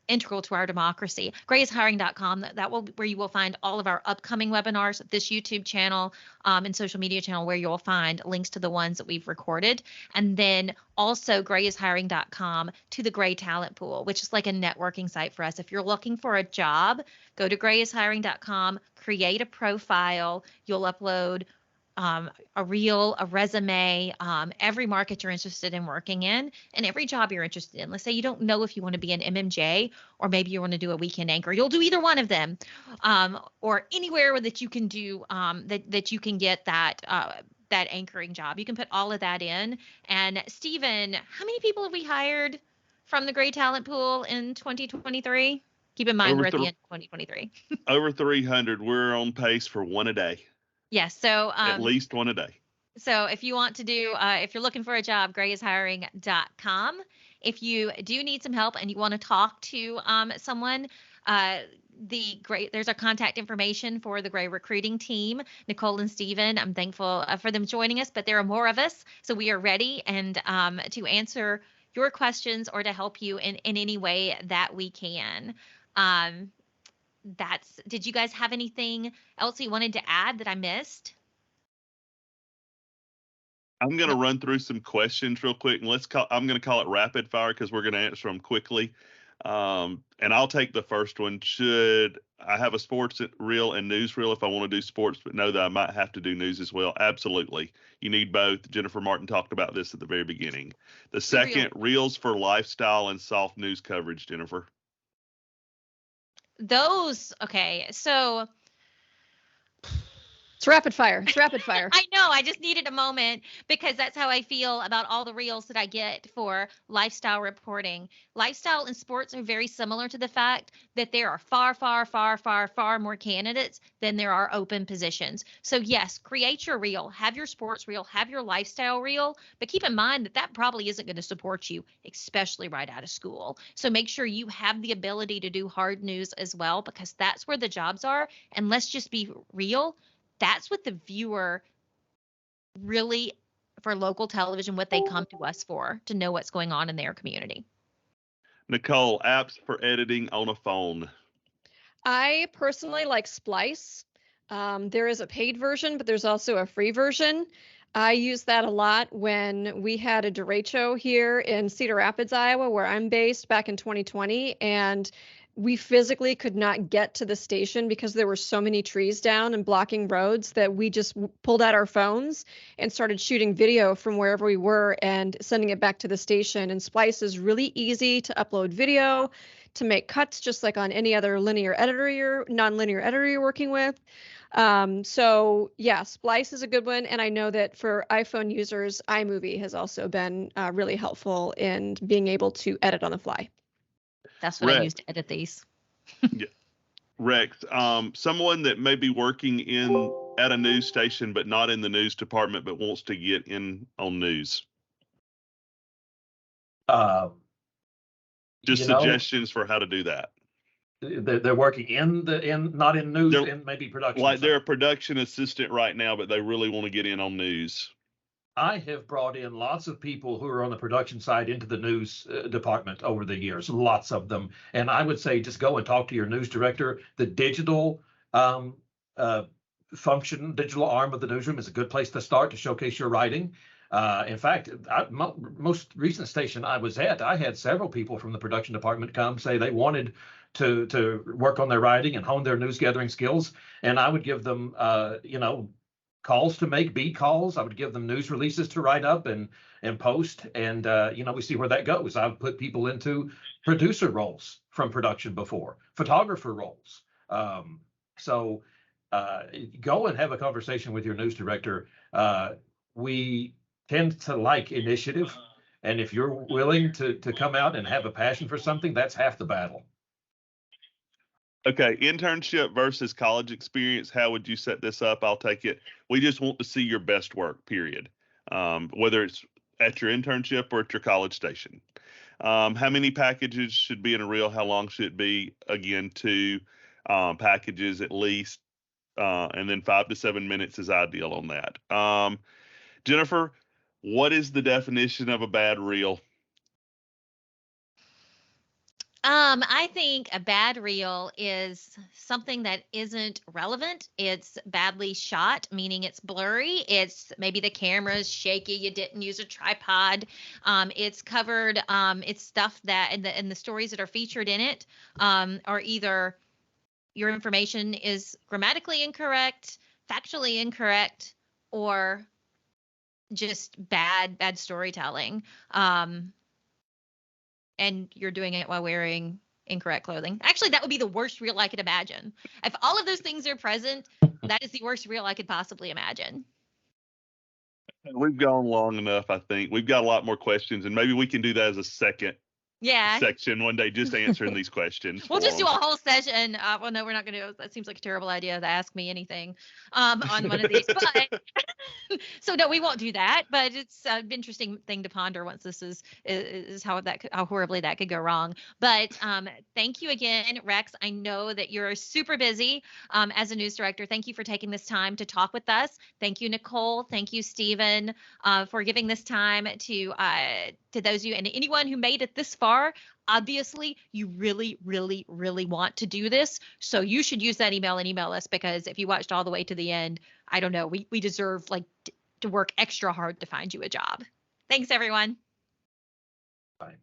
integral to our democracy. GRSH where you will find all of our upcoming webinars, this YouTube channel and social media channel, where you'll find links to the ones that we've recorded. And then also GRSH to the Gray Talent Pool, which is like a networking site for us. If you're looking for a job, go to GRSH create a profile. You'll upload a reel, a resume, every market you're interested in working in, and every job you're interested in. Let's say you don't know if you want to be an MMJ, or maybe you want to do a weekend anchor. You'll do either one of them, or anywhere that you can do that you can get that anchoring job. You can put all of that in. And Stephen, how many people have we hired from the Gray Talent Pool in 2023? Keep in mind, we're at the end of 2023. Over 300. We're on pace for one a day. Yes. So at least one a day. So if you want to do, if you're looking for a job, GRSH If you do need some help and you want to talk to someone, there's our contact information for the Gray recruiting team, Nicole and Stephen. I'm thankful for them joining us, but there are more of us, so we are ready and to answer your questions or to help you in any way that we can. Did you guys have anything else you wanted to add that I missed? I'm going to run through some questions real quick, and I'm going to call it rapid fire because we're going to answer them quickly. And I'll take the first one. Should I have a sports reel and news reel if I want to do sports, but know that I might have to do news as well? Absolutely. You need both. Jennifer Martin talked about this at the very beginning. The second, reels for lifestyle and soft news coverage, Jennifer. Okay. So It's rapid fire. It's rapid fire. I know. I just needed a moment because that's how I feel about all the reels that I get for lifestyle reporting. Lifestyle and sports are very similar to the fact that there are far more candidates than there are open positions. So yes, create your reel, have your sports reel, have your lifestyle reel, but keep in mind that that probably isn't going to support you, especially right out of school. So make sure you have the ability to do hard news as well, because that's where the jobs are. And let's just be real. That's what the viewer really, for local television, what they come to us for, to know what's going on in their community. Nicole, apps for editing on a phone. I personally like Splice. There is a paid version, but there's also a free version. I use that a lot when we had a derecho here in Cedar Rapids, Iowa, where I'm based, back in 2020, and we physically could not get to the station because there were so many trees down and blocking roads that we just pulled out our phones and started shooting video from wherever we were and sending it back to the station. And Splice is really easy to upload video, to make cuts, just like on any other linear editor, non-linear editor you're working with. So yeah, Splice is a good one. And I know that for iPhone users, iMovie has also been really helpful in being able to edit on the fly. That's what I use to edit these. Yeah. Rex, someone that may be working at a news station, but not in the news department, but wants to get in on news. Just suggestions for how to do that. They're working not in news, in maybe production. Like they're a production assistant right now, but they really want to get in on news. I have brought in lots of people who are on the production side into the news department over the years, lots of them. And I would say just go and talk to your news director. The digital function, digital arm of the newsroom is a good place to start to showcase your writing. In fact, most recent station I was at, I had several people from the production department come say they wanted to work on their writing and hone their news gathering skills. And I would give them, calls to make, beat calls. I would give them news releases to write up and post. And, we see where that goes. I've put people into producer roles from production before, photographer roles. So go and have a conversation with your news director. We tend to like initiative. And if you're willing to come out and have a passion for something, that's half the battle. Okay, internship versus college experience. How would you set this up? I'll take it. We just want to see your best work, period. Whether it's at your internship or at your college station. How many packages should be in a reel? How long should it be? Again, 2 packages at least. And then 5 to 7 minutes is ideal on that. Jennifer, what is the definition of a bad reel? I think a bad reel is something that isn't relevant. It's badly shot, meaning it's blurry. It's maybe the camera's shaky. You didn't use a tripod. It's covered. It's stuff that and the stories that are featured in it are either your information is grammatically incorrect, factually incorrect, or just bad storytelling. And you're doing it while wearing incorrect clothing. Actually, that would be the worst reel I could imagine. If all of those things are present, that is the worst reel I could possibly imagine. We've gone long enough, I think. We've got a lot more questions, and maybe we can do that as a second section one day, just answering these questions. We'll just do a whole session. Well, no, we're not going to. That seems like a terrible idea to ask me anything on one of these. But so no, we won't do that. But it's an interesting thing to ponder once this is how horribly that could go wrong. But thank you again, Rex. I know that you're super busy as a news director. Thank you for taking this time to talk with us. Thank you, Nicole. Thank you, Stephen, for giving this time to those of you and anyone who made it this far. Obviously, you really, really, really want to do this. So you should use that email and email us, because if you watched all the way to the end, I don't know, we deserve to work extra hard to find you a job. Thanks, everyone. Bye.